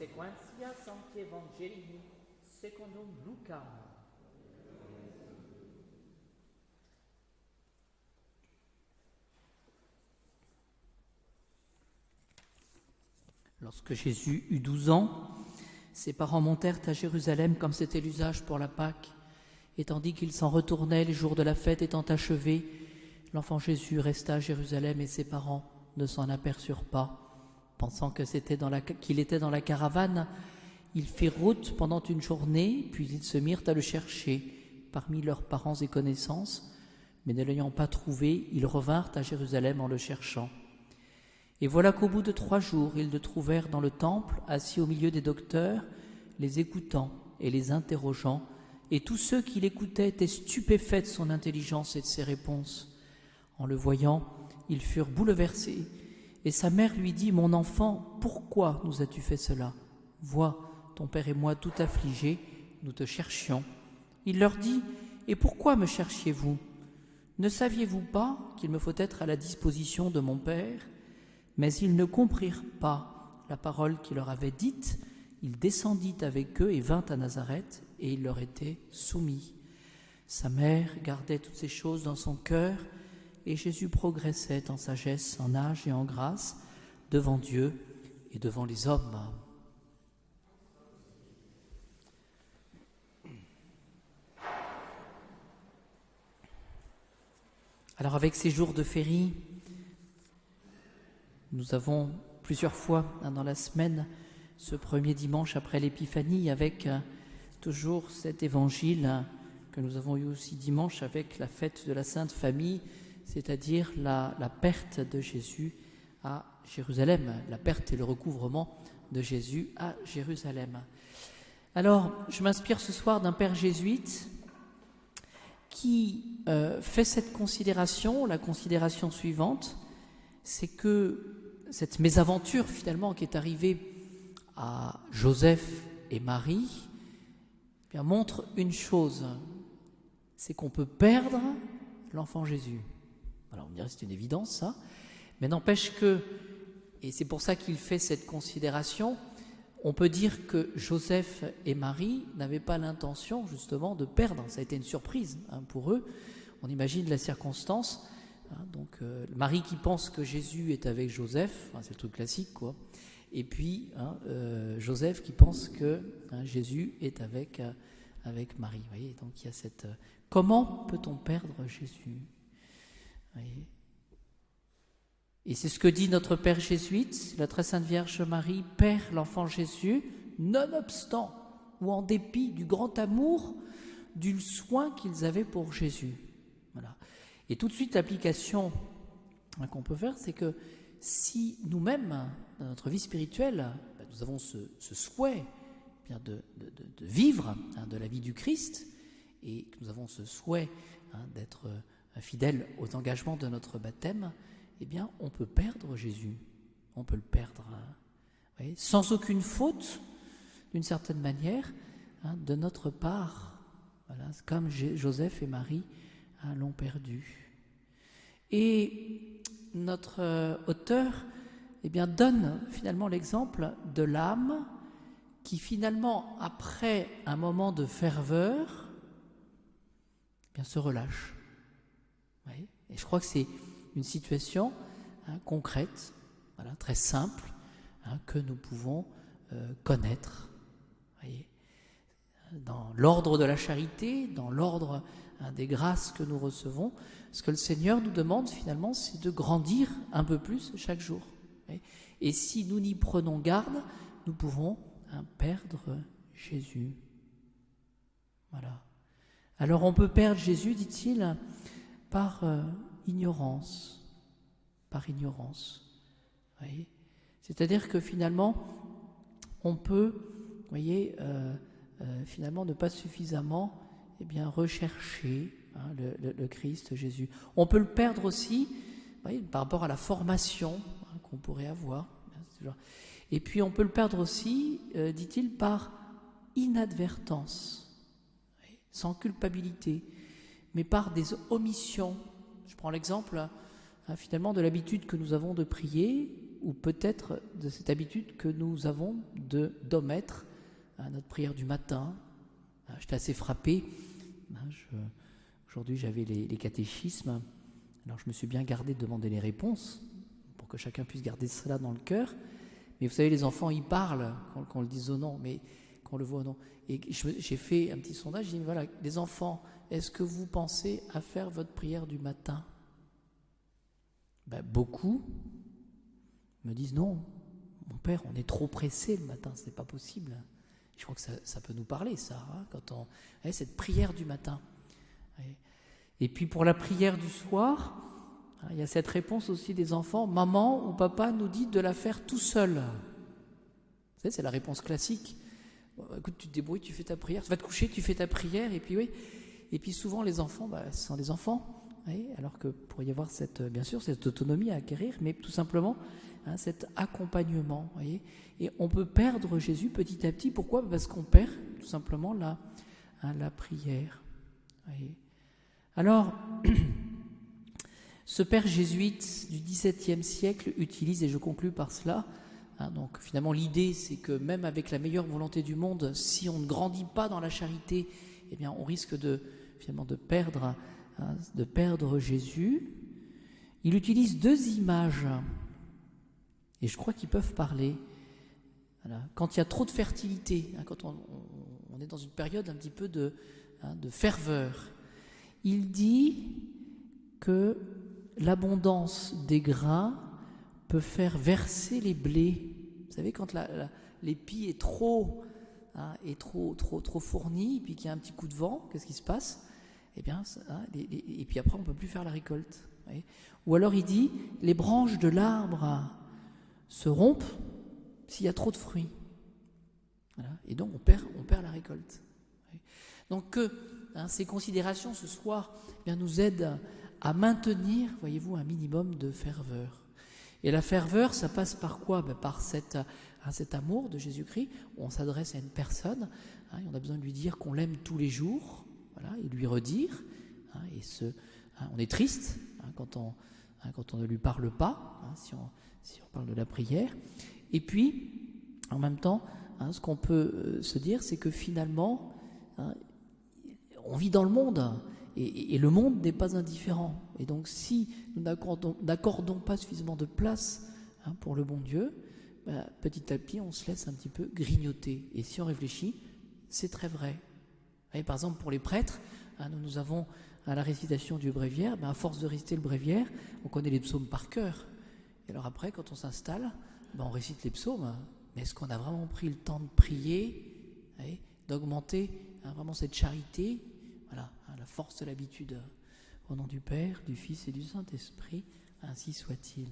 Sequentia Sancti Evangelii secundum Lucam. Lorsque Jésus eut 12 ans, ses parents montèrent à Jérusalem comme c'était l'usage pour la Pâque. Et tandis qu'ils s'en retournaient, les jours de la fête étant achevés, l'enfant Jésus resta à Jérusalem et ses parents ne s'en aperçurent pas. Pensant qu'il était dans la caravane, ils firent route pendant une journée, puis ils se mirent à le chercher parmi leurs parents et connaissances. Mais ne l'ayant pas trouvé, ils revinrent à Jérusalem en le cherchant. Et voilà qu'au bout de 3 jours, ils le trouvèrent dans le temple, assis au milieu des docteurs, les écoutant et les interrogeant. Et tous ceux qui l'écoutaient étaient stupéfaits de son intelligence et de ses réponses. En le voyant, ils furent bouleversés. Et sa mère lui dit : « Mon enfant, pourquoi nous as-tu fait cela ? Vois, ton père et moi tout affligés, nous te cherchions. » Il leur dit : « Et pourquoi me cherchiez-vous ? Ne saviez-vous pas qu'il me faut être à la disposition de mon père ? » Mais ils ne comprirent pas la parole qu'il leur avait dite. Il descendit avec eux et vint à Nazareth, et il leur était soumis. Sa mère gardait toutes ces choses dans son cœur, et Jésus progressait en sagesse, en âge et en grâce, devant Dieu et devant les hommes. Alors avec ces jours de féerie, nous avons plusieurs fois dans la semaine ce premier dimanche après l'Épiphanie avec toujours cet évangile que nous avons eu aussi dimanche avec la fête de la Sainte Famille, c'est-à-dire la perte de Jésus à Jérusalem, la perte et le recouvrement de Jésus à Jérusalem. Alors, je m'inspire ce soir d'un père jésuite qui fait cette considération, la considération suivante, c'est que cette mésaventure finalement qui est arrivée à Joseph et Marie, eh bien, montre une chose, c'est qu'on peut perdre l'enfant Jésus. Alors on me dirait c'est une évidence ça, mais n'empêche que, et c'est pour ça qu'il fait cette considération, on peut dire que Joseph et Marie n'avaient pas l'intention justement de perdre, ça a été une surprise pour eux, on imagine la circonstance. Donc Marie qui pense que Jésus est avec Joseph, c'est le truc classique quoi, et puis Joseph qui pense que Jésus est avec Marie. Vous voyez, donc il y a cette comment peut-on perdre Jésus ? Vous voyez ? Et c'est ce que dit notre Père jésuite, la très sainte Vierge Marie perd l'enfant Jésus, nonobstant ou en dépit du grand amour, du soin qu'ils avaient pour Jésus. Voilà. Et tout de suite, l'application qu'on peut faire, c'est que si nous-mêmes, dans notre vie spirituelle, nous avons ce souhait de vivre de la vie du Christ, et que nous avons ce souhait d'être fidèles aux engagements de notre baptême, eh bien, on peut perdre Jésus. On peut le perdre, vous voyez, sans aucune faute, d'une certaine manière, de notre part. Voilà, comme Joseph et Marie l'ont perdu. Et notre auteur donne finalement l'exemple de l'âme qui finalement, après un moment de ferveur, se relâche. Oui. Et je crois que c'est une situation concrète, voilà, très simple, que nous pouvons connaître. Voyez, dans l'ordre de la charité, dans l'ordre des grâces que nous recevons, ce que le Seigneur nous demande finalement, c'est de grandir un peu plus chaque jour. Et si nous n'y prenons garde, nous pouvons perdre Jésus. Voilà. Alors on peut perdre Jésus, dit-il, par ignorance. Par ignorance. Voyez, c'est-à-dire que finalement, on peut, voyez, finalement ne pas suffisamment rechercher le Christ Jésus. On peut le perdre aussi, voyez, par rapport à la formation qu'on pourrait avoir. Et puis on peut le perdre aussi, dit-il, par inadvertance, voyez, sans culpabilité, mais par des omissions. Je prends l'exemple finalement de l'habitude que nous avons de prier, ou peut-être de cette habitude que nous avons d'omettre notre prière du matin. J'étais assez frappé. Aujourd'hui, j'avais les catéchismes. Alors, je me suis bien gardé de demander les réponses pour que chacun puisse garder cela dans le cœur. Mais vous savez, les enfants, ils parlent qu'on le dise au nom, mais qu'on le voit au nom. Et j'ai fait un petit sondage. J'ai dit, voilà, les enfants, est-ce que vous pensez à faire votre prière du matin ? Beaucoup me disent non. Mon père, on est trop pressé le matin, c'est pas possible. Je crois que ça peut nous parler, ça, quand cette prière du matin. Et puis pour la prière du soir, il y a cette réponse aussi des enfants, maman ou papa nous dit de la faire tout seul. Vous savez, c'est la réponse classique. Écoute, tu te débrouilles, tu fais ta prière, tu vas te coucher, tu fais ta prière, et puis oui. Et puis souvent les enfants, ce sont des enfants, alors que pourrait y avoir bien sûr cette autonomie à acquérir, mais tout simplement cet accompagnement. Voyez, et on peut perdre Jésus petit à petit. Pourquoi ? Parce qu'on perd tout simplement la prière. Voyez. Alors, ce père jésuite du XVIIe siècle utilise, et je conclus par cela, donc finalement l'idée c'est que même avec la meilleure volonté du monde, si on ne grandit pas dans la charité, eh bien on risque de perdre Jésus. Il utilise deux images, et je crois qu'ils peuvent parler. Voilà. Quand il y a trop de fertilité, quand on est dans une période un petit peu de ferveur, il dit que l'abondance des grains peut faire verser les blés. Vous savez, quand l'épi est trop fourni, puis qu'il y a un petit coup de vent, qu'est-ce qui se passe ? Eh bien, et puis après, on ne peut plus faire la récolte. Ou alors, il dit, les branches de l'arbre se rompent s'il y a trop de fruits. Voilà. Et donc, on perd la récolte. Donc, ces considérations ce soir nous aident à maintenir, voyez-vous, un minimum de ferveur. Et la ferveur, ça passe par quoi ? Par cet amour de Jésus-Christ. On s'adresse à une personne, et on a besoin de lui dire qu'on l'aime tous les jours, voilà, et lui redire. On est triste quand on ne lui parle pas, si on parle de la prière. Et puis, en même temps, ce qu'on peut se dire, c'est que finalement, on vit dans le monde, et le monde n'est pas indifférent. Et donc, si nous n'accordons pas suffisamment de place pour le bon Dieu, petit à petit, on se laisse un petit peu grignoter. Et si on réfléchit, c'est très vrai. Et par exemple, pour les prêtres, nous avons à la récitation du bréviaire, à force de réciter le bréviaire, on connaît les psaumes par cœur. Et alors après, quand on s'installe, on récite les psaumes, mais est-ce qu'on a vraiment pris le temps de prier, d'augmenter vraiment cette charité ? Voilà, la force de l'habitude. Au nom du Père, du Fils et du Saint-Esprit, ainsi soit-il.